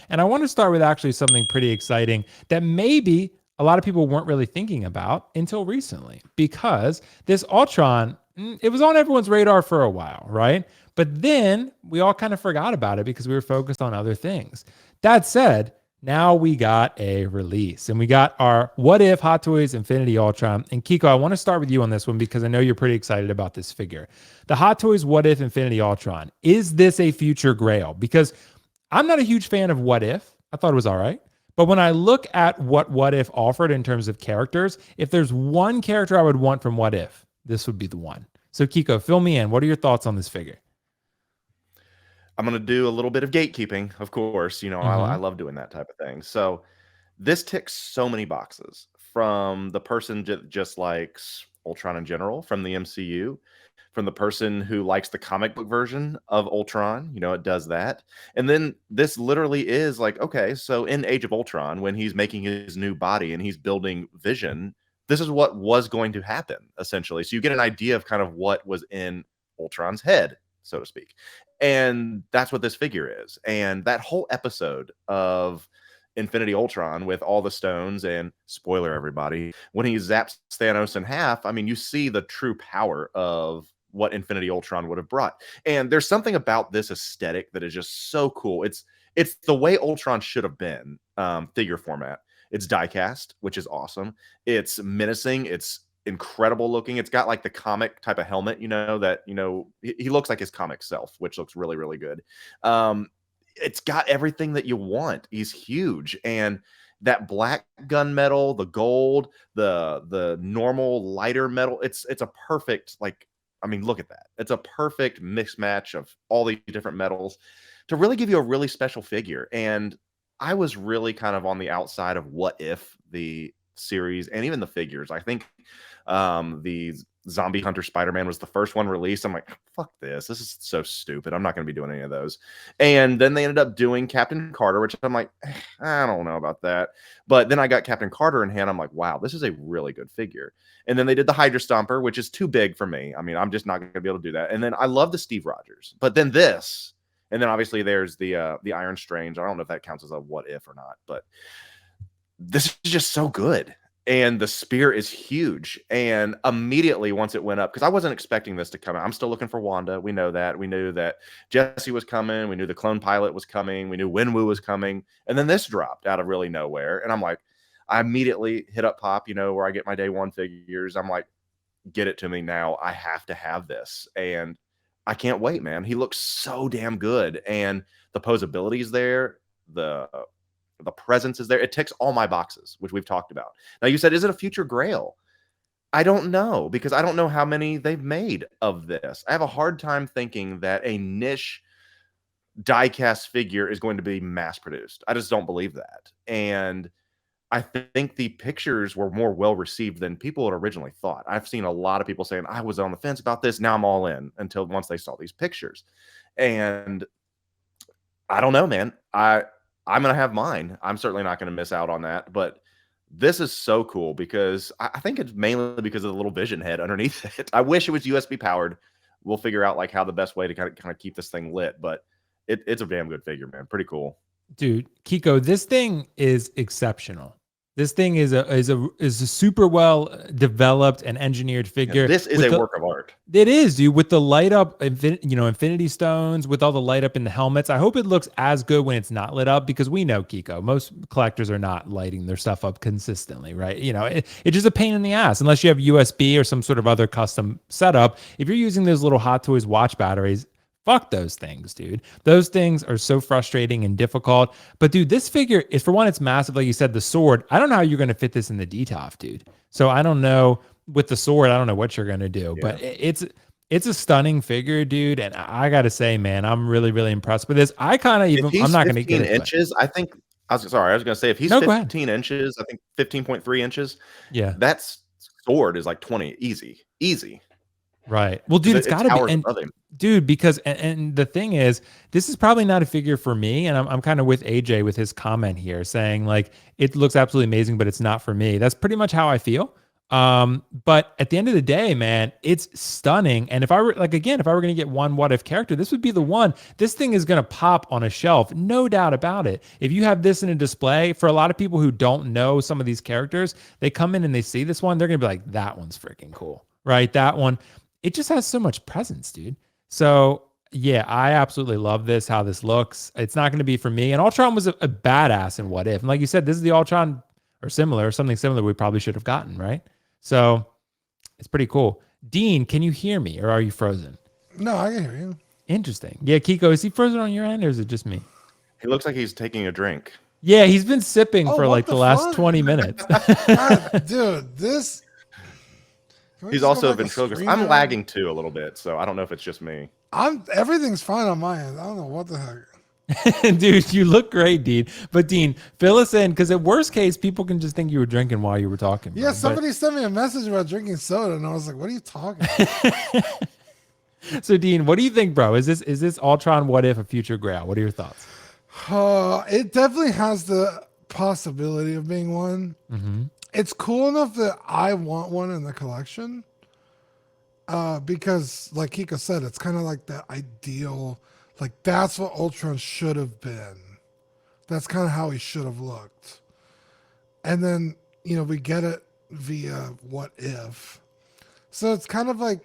And I want to start with actually something pretty exciting that maybe a lot of people weren't really thinking about until recently, because this Ultron, it was on everyone's radar for a while, right? But then we all kind of forgot about it because we were focused on other things. That said, now we got a release and we got our What If Hot Toys Infinity Ultron. And Keco, I want to start with you on this one because I know you're pretty excited about this figure. The Hot Toys What If Infinity Ultron. Is this a future grail? Because I'm not a huge fan of What If. I thought it was all right. But when I look at what If offered in terms of characters, if there's one character I would want from What If, this would be the one. So Keco, fill me in. What are your thoughts on this figure? I'm going to do a little bit of gatekeeping, of course. I Mm-hmm. love doing that type of thing. So this ticks so many boxes from the person just likes Ultron in general from the MCU, from the person who likes the comic book version of Ultron. It does that. And then this literally is like, okay, so in Age of Ultron, when he's making his new body and he's building Vision, this is what was going to happen, essentially. So you get an idea of kind of what was in Ultron's head, so to speak. And that's what this figure is. And that whole episode of Infinity Ultron with all the stones, and spoiler everybody, when he zaps Thanos in half, I mean, you see the true power of what Infinity Ultron would have brought. And there's something about this aesthetic that is just so cool. It's the way Ultron should have been, figure format. It's diecast, which is awesome. It's menacing. It's incredible looking. It's got like the comic type of helmet, that he looks like his comic self, which looks really, really good. It's got everything that you want. He's huge, and that black gunmetal, the gold, the normal lighter metal. It's a perfect, like, I mean, look at that. It's a perfect mismatch of all these different metals to really give you a really special figure. And I was really kind of on the outside of What If, the series, and even the figures. I think the Zombie Hunter Spider-Man was the first one released. I'm like, fuck this. This is so stupid. I'm not going to be doing any of those. And then they ended up doing Captain Carter, which I'm like, I don't know about that. But then I got Captain Carter in hand. I'm like, wow, this is a really good figure. And then they did the Hydra Stomper, which is too big for me. I mean, I'm just not going to be able to do that. And then I love the Steve Rogers. But then this, and then obviously there's the Iron Strange. I don't know if that counts as a What If or not, but this is just so good. And the spear is huge. And immediately once it went up, because I wasn't expecting this to come out. I'm still looking for Wanda. We know that. We knew that Jesse was coming. We knew the clone pilot was coming. We knew Wenwu was coming. And then this dropped out of really nowhere. And I'm like, I immediately hit up Pop, where I get my day one figures. I'm like, get it to me now. I have to have this. And I can't wait, man. He looks so damn good. And the posability is there. The presence is there. It ticks all my boxes, which we've talked about. Now, you said, is it a future grail? I don't know, because I don't know how many they've made of this. I have a hard time thinking that a niche diecast figure is going to be mass produced. I just don't believe that. And I think the pictures were more well received than people had originally thought. I've seen a lot of people saying, I was on the fence about this. Now I'm all in, until once they saw these pictures. And I don't know, man. I'm going to have mine. I'm certainly not going to miss out on that. But this is so cool because I think it's mainly because of the little vision head underneath it. I wish it was USB powered. We'll figure out like how the best way to kind of keep this thing lit. But it's a damn good figure, man. Pretty cool. Dude, Keco, this thing is exceptional. This thing is a super well developed and engineered figure. This is a work of art. It is, dude, with the light up, Infinity Stones, with all the light up in the helmets. I hope it looks as good when it's not lit up, because we know, Keco, most collectors are not lighting their stuff up consistently, right? It's just a pain in the ass unless you have USB or some sort of other custom setup. If you're using those little Hot Toys watch batteries, fuck those things, dude. Those things are so frustrating and difficult. But dude, this figure is, for one, it's massive. Like you said, the sword. I don't know how you're going to fit this in the DTOF, dude. So I don't know with the sword. I don't know what you're going to do, but it's a stunning figure, dude. And I got to say, man, I'm really, really impressed with this. I kind of even, I'm not going to get it. Inches, I think, I was going to say, if he's 15 inches, I think 15.3 inches. Yeah. That's sword is like 20. Easy. Right. Well, dude, it's got to be. And, dude, because and the thing is, this is probably not a figure for me. And I'm kind of with AJ with his comment here saying, like, it looks absolutely amazing, but it's not for me. That's pretty much how I feel. But at the end of the day, man, it's stunning. And if I were like again, if I were gonna get one what if character, this would be the one. This thing is gonna pop on a shelf, no doubt about it. If you have this in a display, for a lot of people who don't know some of these characters, they come in and they see this one, they're gonna be like, that one's freaking cool, right? That one, it just has so much presence, dude. So yeah, I absolutely love this, how this looks. It's not going to be for me. And Ultron was a badass in What If. And like you said, this is the Ultron or similar, something similar we probably should have gotten, right? So it's pretty cool. Dean, can you hear me or are you frozen? No, I can hear you. Interesting. Yeah, Keco, is he frozen on your end or is it just me? He looks like he's taking a drink. Yeah, he's been sipping Oh, for what like the the last fuck? 20 minutes. God, dude, this. Can we He's just go also a back to ventriloquist. screen I'm time? lagging too a little bit, so I don't know if it's just me. Everything's fine on my end. I don't know what the heck. Dude, you look great, Dean. But Dean, fill us in because at worst case, people can just think you were drinking while you were talking. Yeah, bro. somebody sent me a message about drinking soda, and I was like, "What are you talking about?" So Dean, what do you think, bro? Is this Ultron What If a future Grail? What are your thoughts? It definitely has the possibility of being one. Mm-hmm. It's cool enough that I want one in the collection. Because, like Kiko said, it's kind of like the ideal. Like that's what Ultron should have been. That's kind of how he should have looked. And then we get it via What If. So it's kind of like,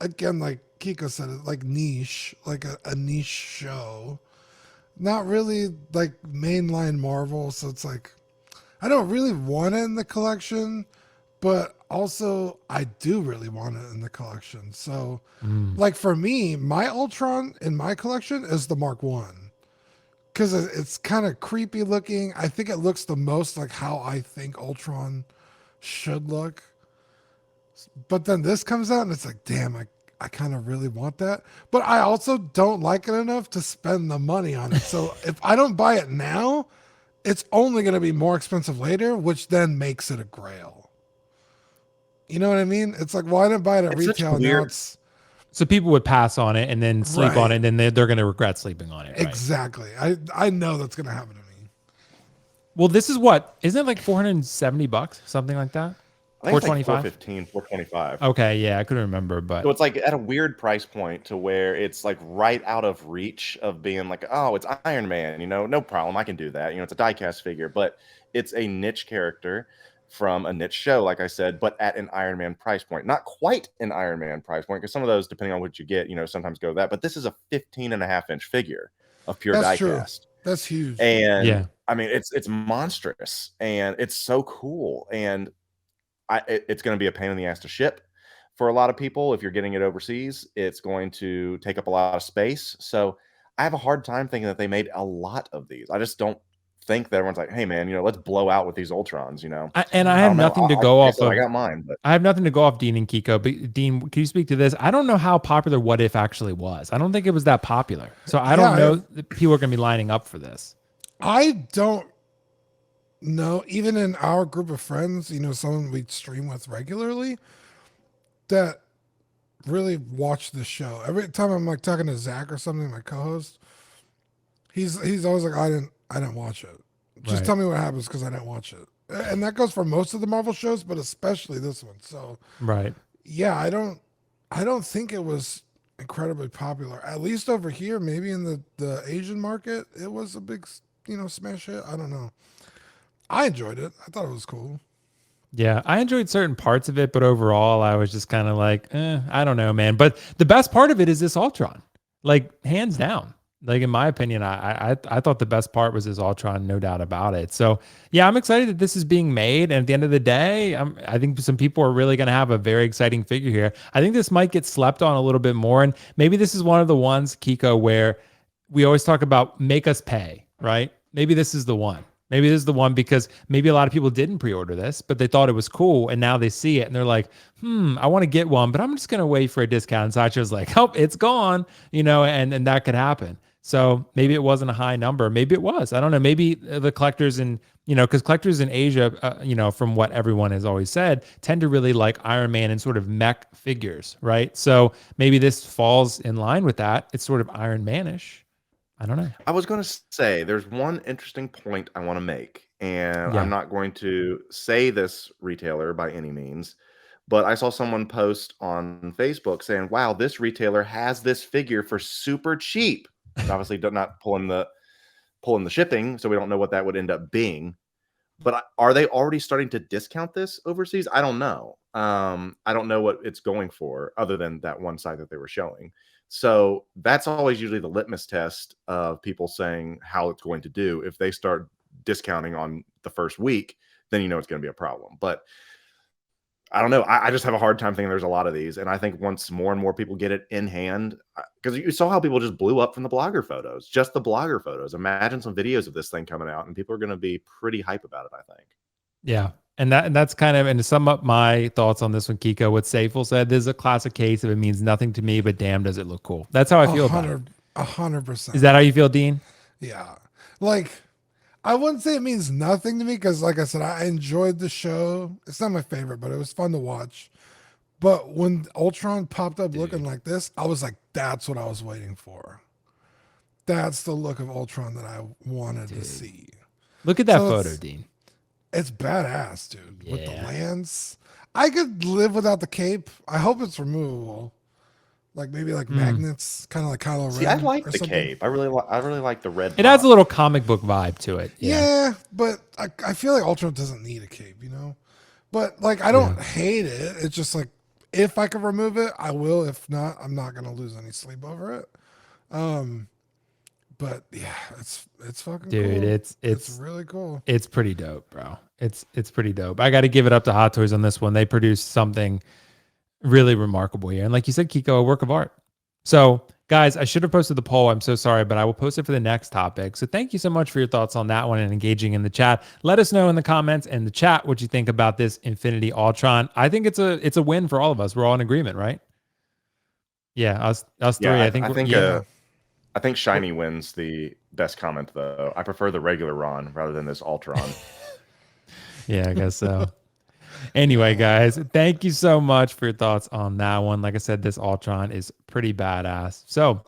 again, like Kiko said, it like niche, like a niche show. Not really like mainline Marvel. So it's like, I don't really want it in the collection, but also I do really want it in the collection. So, like for me, my Ultron in my collection is the Mark One because it's kind of creepy looking. I think it looks the most like how I think Ultron should look. But then this comes out and it's like, damn, I kind of really want that. But I also don't like it enough to spend the money on it. So if I don't buy it now, it's only going to be more expensive later, which then makes it a grail. You know what I mean? It's like, well, I didn't buy it at It's such retail. weird- Now it's So people would pass on it and then sleep on Right. it, and then they're going to regret sleeping on it. Right? exactly. I know that's going to happen to me. Well, this is what isn't it like $470, something like that? I think it's like 425. 415, 425. Okay, yeah, I couldn't remember, but So it's like at a weird price point to where it's like right out of reach of being like, oh, it's Iron Man, no problem, I can do that. It's a diecast figure, but it's a niche character from a niche show, like I said, but at an Iron Man price point. Not quite an Iron Man price point, because some of those, depending on what you get, sometimes go that. But this is a 15.5-inch figure of pure That's true. diecast. That's huge. And Yeah. I mean, it's monstrous and it's so cool. And it's going to be a pain in the ass to ship for a lot of people. If you're getting it overseas, it's going to take up a lot of space. So I have a hard time thinking that they made a lot of these. I just don't think that everyone's like, hey man, let's blow out with these Ultrons, I have don't know. nothing to go off of. I got mine, but I have nothing to go off Dean and Kiko. But Dean, can you speak to this? I don't know how popular What If actually was. I don't think it was that popular. So I don't know that people are going to be lining up for this. I don't know, even in our group of friends, someone we stream with regularly that really watch the show. Every time I'm like talking to Zach or something, my co-host, he's always like, I didn't watch it. Just Right. tell me what happens because I didn't watch it. And that goes for most of the Marvel shows, but especially this one. So Right. yeah, I don't think it was incredibly popular. At least over here, maybe in the Asian market, it was a big smash hit. I don't know. I enjoyed it. I thought it was cool. Yeah, I enjoyed certain parts of it, but overall, I was just kind of like, I don't know, man. But the best part of it is this Ultron, like hands down. Like in my opinion, I thought the best part was this Ultron, no doubt about it. So yeah, I'm excited that this is being made. And at the end of the day, I think some people are really going to have a very exciting figure here. I think this might get slept on a little bit more, and maybe this is one of the ones, Kiko, where we always talk about make us pay, right? Maybe this is the one. Maybe this is the one because maybe a lot of people didn't pre-order this, but they thought it was cool, and now they see it and they're like, I want to get one, but I'm just gonna wait for a discount. And Sideshow's like, oh, it's gone, and that could happen. So maybe it wasn't a high number. Maybe it was. I don't know. Maybe the collectors in, because collectors in Asia, from what everyone has always said, tend to really like Iron Man and sort of mech figures, right? So maybe this falls in line with that. It's sort of Iron Man-ish. I don't know. I was going to say there's one interesting point I want to make, and Yeah. I'm not going to say this retailer by any means, But I saw someone post on Facebook saying, "Wow, this retailer has this figure for super cheap." And obviously, not pulling the shipping, so we don't know what that would end up being. But are they already starting to discount this overseas? I don't know. I don't know what it's going for, other than that one site that they were showing. So that's always usually the litmus test of people saying how it's going to do. If they start discounting on the first week, then you know it's going to be a problem. But I don't know. I just have a hard time thinking there's a lot of these. And I think once more and more people get it in hand, because you saw how people just blew up from the blogger photos, just the blogger photos. Imagine some videos of this thing coming out, and people are going to be pretty hype about it, I think. Yeah. And that's kind of, and to sum up my thoughts on this one, Keco, what Safel said, this is a classic case of it means nothing to me, but damn, does it look cool. That's how I feel about it. 100%. Is that how you feel, Dean? Yeah. Like, I wouldn't say it means nothing to me because, like I said, I enjoyed the show. It's not my favorite, but it was fun to watch. But when Ultron popped up looking like this, I was like, that's what I was waiting for. That's the look of Ultron that I wanted to see. Look at that photo, Dean. It's badass, dude. Yeah. With the lance. I could live without the cape. I hope it's removable. Like maybe like magnets, kind of like Kylo Ren. See, I like the cape. I really like the red. It adds a little comic book vibe to it. Yeah, but I feel like Ultron doesn't need a cape, you know? But like, I don't hate it. It's just like, if I could remove it, I will. If not, I'm not going to lose any sleep over it. But yeah, it's fucking dude, cool. it's really cool. It's pretty dope, bro. It's pretty dope. I got to give it up to Hot Toys on this one. They produced something really remarkable here. And like you said, Keco, a work of art. So guys, I should have posted the poll. I'm so sorry, but I will post it for the next topic. So thank you so much for your thoughts on that one and engaging in the chat. Let us know in the comments and the chat what you think about this Infinity Ultron. I think it's a win for all of us. We're all in agreement, right? Yeah, us three. Yeah, I think Shiny wins the best comment, though. I prefer the regular Ron rather than this Ultron. Yeah, I guess so. Anyway, guys, thank you so much for your thoughts on that one. Like I said, this Ultron is pretty badass. So